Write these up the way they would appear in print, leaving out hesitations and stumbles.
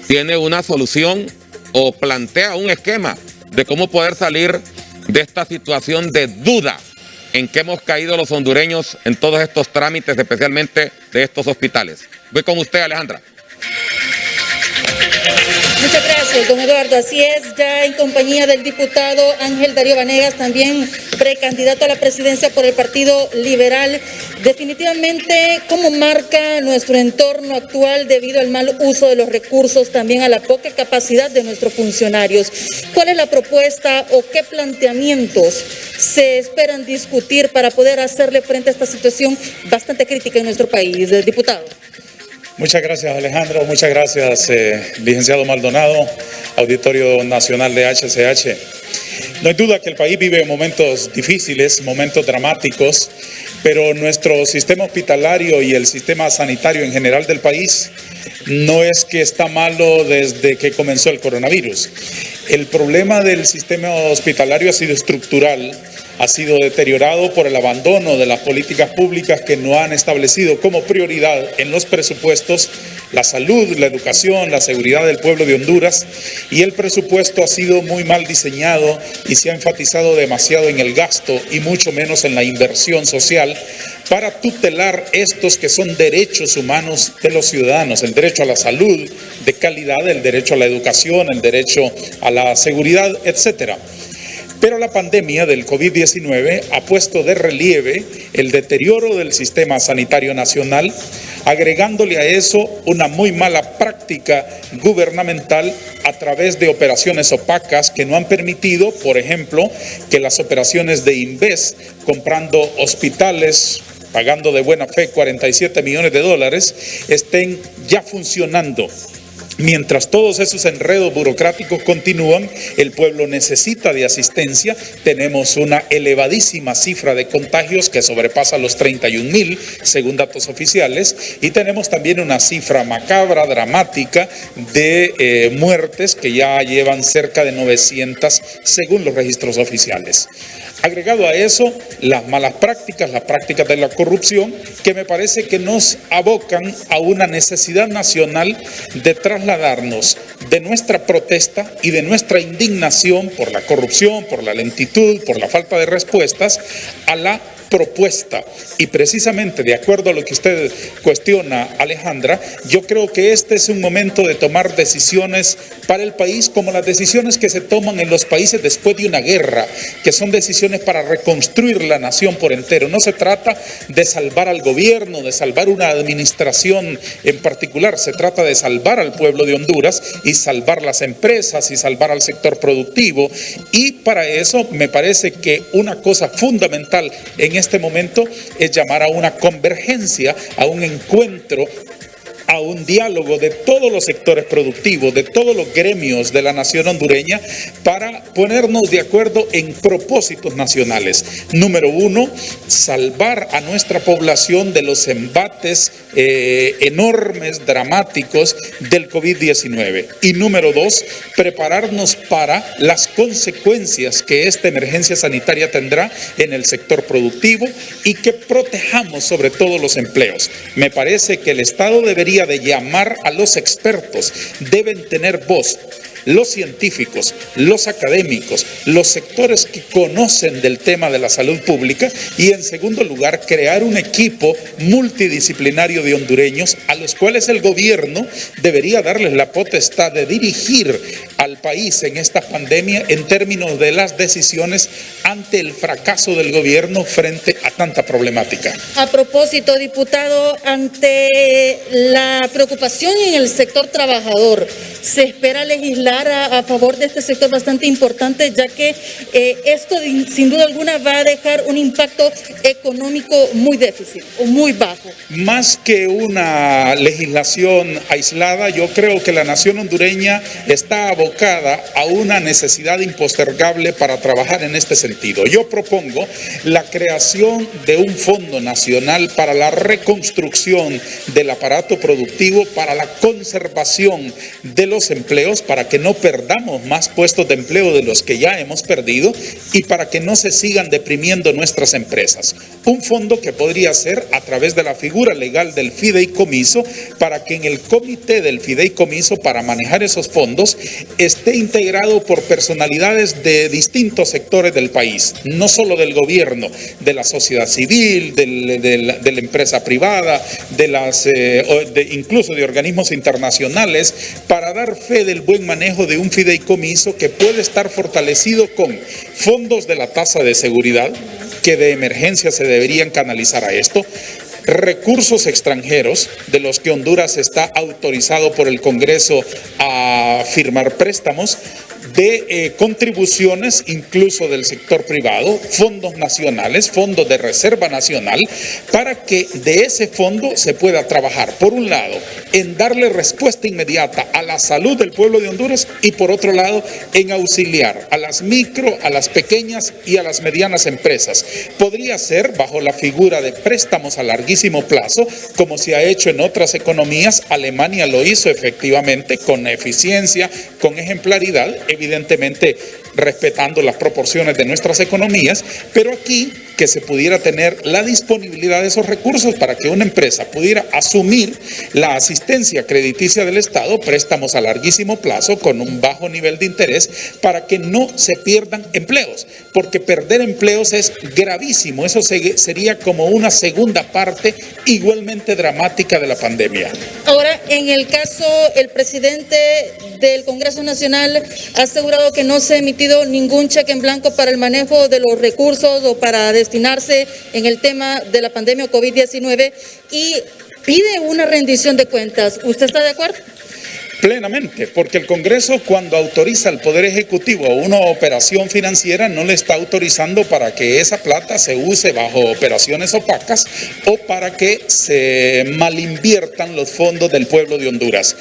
tiene una solución o plantea un esquema de cómo poder salir de esta situación de duda en que hemos caído los hondureños en todos estos trámites, especialmente de estos hospitales. Voy con usted, Alejandra. Muchas gracias, don Eduardo. Así es, ya en compañía del diputado Ángel Darío Vanegas, también precandidato a la presidencia por el Partido Liberal. Definitivamente, ¿cómo marca nuestro entorno actual debido al mal uso de los recursos, también a la poca capacidad de nuestros funcionarios? ¿Cuál es la propuesta o qué planteamientos se esperan discutir para poder hacerle frente a esta situación bastante crítica en nuestro país, diputado? Muchas gracias, Alejandro. Muchas gracias, licenciado Maldonado, Auditorio Nacional de HCH. No hay duda que el país vive momentos difíciles, momentos dramáticos, pero nuestro sistema hospitalario y el sistema sanitario en general del país no es que está malo desde que comenzó el coronavirus. El problema del sistema hospitalario ha sido estructural, ha sido deteriorado por el abandono de las políticas públicas que no han establecido como prioridad en los presupuestos la salud, la educación, la seguridad del pueblo de Honduras, y el presupuesto ha sido muy mal diseñado y se ha enfatizado demasiado en el gasto y mucho menos en la inversión social para tutelar estos que son derechos humanos de los ciudadanos, el derecho a la salud de calidad, el derecho a la educación, el derecho a la seguridad, etcétera. Pero la pandemia del COVID-19 ha puesto de relieve el deterioro del sistema sanitario nacional, agregándole a eso una muy mala práctica gubernamental a través de operaciones opacas que no han permitido, por ejemplo, que las operaciones de Inves, comprando hospitales, pagando de buena fe 47 millones de dólares, estén ya funcionando. Mientras todos esos enredos burocráticos continúan, el pueblo necesita de asistencia. Tenemos una elevadísima cifra de contagios que sobrepasa los 31,000, según datos oficiales, y tenemos también una cifra macabra, dramática, de muertes que ya llevan cerca de 900, según los registros oficiales. Agregado a eso, las malas prácticas, las prácticas de la corrupción, que me parece que nos abocan a una necesidad nacional de trasladarnos de nuestra protesta y de nuestra indignación por la corrupción, por la lentitud, por la falta de respuestas, a la propuesta. Y precisamente de acuerdo a lo que usted cuestiona, Alejandra, yo creo que este es un momento de tomar decisiones para el país como las decisiones que se toman en los países después de una guerra, que son decisiones para reconstruir la nación por entero. No se trata de salvar al gobierno, de salvar una administración en particular, se trata de salvar al pueblo de Honduras y salvar las empresas y salvar al sector productivo, y para eso me parece que una cosa fundamental en este momento es llamar a una convergencia, a un encuentro, a un diálogo de todos los sectores productivos, de todos los gremios de la nación hondureña, para ponernos de acuerdo en propósitos nacionales. Número uno, salvar a nuestra población de los embates enormes, dramáticos del COVID-19. Y número dos, prepararnos para las consecuencias que esta emergencia sanitaria tendrá en el sector productivo y que protejamos sobre todo los empleos. Me parece que el Estado debería de llamar a los expertos, deben tener voz. Los científicos, los académicos, los sectores que conocen del tema de la salud pública, y en segundo lugar crear un equipo multidisciplinario de hondureños a los cuales el gobierno debería darles la potestad de dirigir al país en esta pandemia en términos de las decisiones ante el fracaso del gobierno frente a tanta problemática. A propósito, diputado, ante la preocupación en el sector trabajador, ¿se espera legislar a favor de este sector bastante importante, ya que esto sin duda alguna va a dejar un impacto económico muy déficit o muy bajo? Más que una legislación aislada, yo creo que la nación hondureña está abogando abocada a una necesidad impostergable para trabajar en este sentido. Yo propongo la creación de un Fondo Nacional para la reconstrucción del aparato productivo, para la conservación de los empleos, para que no perdamos más puestos de empleo de los que ya hemos perdido y para que no se sigan deprimiendo nuestras empresas. Un fondo que podría ser a través de la figura legal del fideicomiso, para que en el comité del fideicomiso para manejar esos fondos esté integrado por personalidades de distintos sectores del país, no solo del gobierno, de la sociedad civil, de la empresa privada, incluso de organismos internacionales, para dar fe del buen manejo de un fideicomiso que puede estar fortalecido con fondos de la tasa de seguridad, que de emergencia se deberían canalizar a esto, recursos extranjeros de los que Honduras está autorizado por el Congreso a firmar préstamos, de contribuciones incluso del sector privado, fondos nacionales, fondos de reserva nacional, para que de ese fondo se pueda trabajar, por un lado, en darle respuesta inmediata a la salud del pueblo de Honduras y por otro lado, en auxiliar a las micro, a las pequeñas y a las medianas empresas. Podría ser bajo la figura de préstamos a larguísimo plazo, como se ha hecho en otras economías. Alemania lo hizo efectivamente con eficiencia, con ejemplaridad, evidentemente respetando las proporciones de nuestras economías, pero aquí que se pudiera tener la disponibilidad de esos recursos para que una empresa pudiera asumir la asistencia crediticia del Estado, préstamos a larguísimo plazo con un bajo nivel de interés, para que no se pierdan empleos, porque perder empleos es gravísimo. Eso sería como una segunda parte igualmente dramática de la pandemia. Ahora, en el caso, el presidente del Congreso Nacional ha asegurado que no se ha emitido ningún cheque en blanco para el manejo de los recursos o para destinarse en el tema de la pandemia COVID-19 y pide una rendición de cuentas. ¿Usted está de acuerdo? Plenamente, porque el Congreso, cuando autoriza al Poder Ejecutivo a una operación financiera, no le está autorizando para que esa plata se use bajo operaciones opacas o para que se malinviertan los fondos del pueblo de Honduras.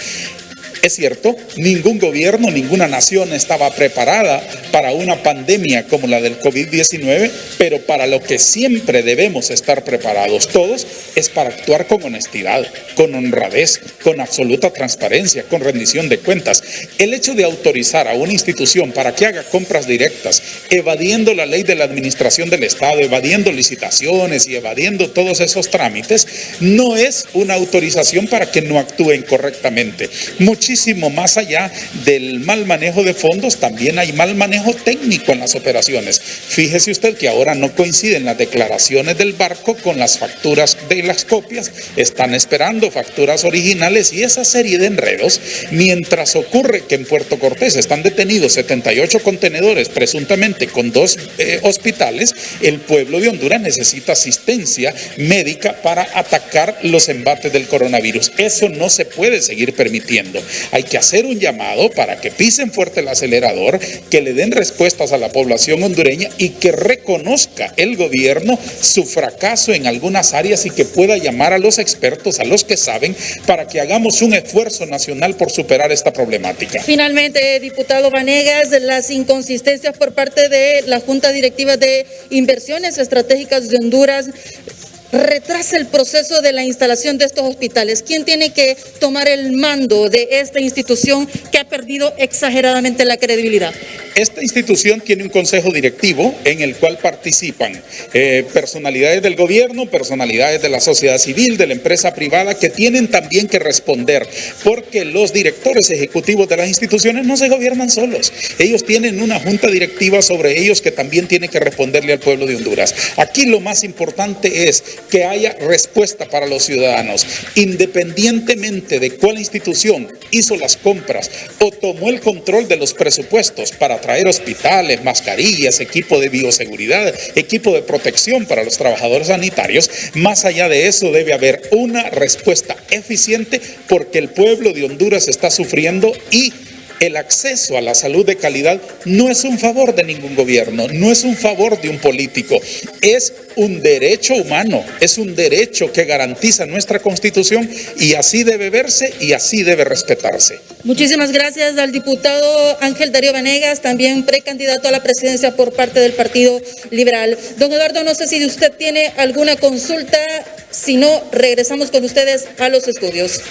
Es cierto, ningún gobierno, ninguna nación estaba preparada para una pandemia como la del COVID-19, pero para lo que siempre debemos estar preparados todos es para actuar con honestidad, con honradez, con absoluta transparencia, con rendición de cuentas. El hecho de autorizar a una institución para que haga compras directas, evadiendo la ley de la administración del Estado, evadiendo licitaciones y evadiendo todos esos trámites, no es una autorización para que no actúen correctamente. Muchísimo más allá del mal manejo de fondos, también hay mal manejo técnico en las operaciones. Fíjese usted que ahora no coinciden las declaraciones del barco con las facturas de las copias, están esperando facturas originales y esa serie de enredos, mientras ocurre que en Puerto Cortés están detenidos 78 contenedores presuntamente con 2 hospitales, el pueblo de Honduras necesita asistencia médica para atacar los embates del coronavirus. Eso no se puede seguir permitiendo. Hay que hacer un llamado para que pisen fuerte el acelerador, que le den respuestas a la población hondureña y que reconozca el gobierno su fracaso en algunas áreas y que pueda llamar a los expertos, a los que saben, para que hagamos un esfuerzo nacional por superar esta problemática. Finalmente, diputado Vanegas, las inconsistencias por parte de la Junta Directiva de Inversiones Estratégicas de Honduras retrasa el proceso de la instalación de estos hospitales. ¿Quién tiene que tomar el mando de esta institución que ha perdido exageradamente la credibilidad? Esta institución tiene un consejo directivo en el cual participan personalidades del gobierno, personalidades de la sociedad civil, de la empresa privada, que tienen también que responder, porque los directores ejecutivos de las instituciones no se gobiernan solos. Ellos tienen una junta directiva sobre ellos que también tiene que responderle al pueblo de Honduras. Aquí lo más importante es que haya respuesta para los ciudadanos, independientemente de cuál institución hizo las compras o tomó el control de los presupuestos para traer hospitales, mascarillas, equipo de bioseguridad, equipo de protección para los trabajadores sanitarios. Más allá de eso debe haber una respuesta eficiente, porque el pueblo de Honduras está sufriendo y el acceso a la salud de calidad no es un favor de ningún gobierno, no es un favor de un político, es un derecho humano, es un derecho que garantiza nuestra Constitución y así debe verse y así debe respetarse. Muchísimas gracias al diputado Ángel Darío Vanegas, también precandidato a la presidencia por parte del Partido Liberal. Don Eduardo, no sé si usted tiene alguna consulta, si no, regresamos con ustedes a los estudios.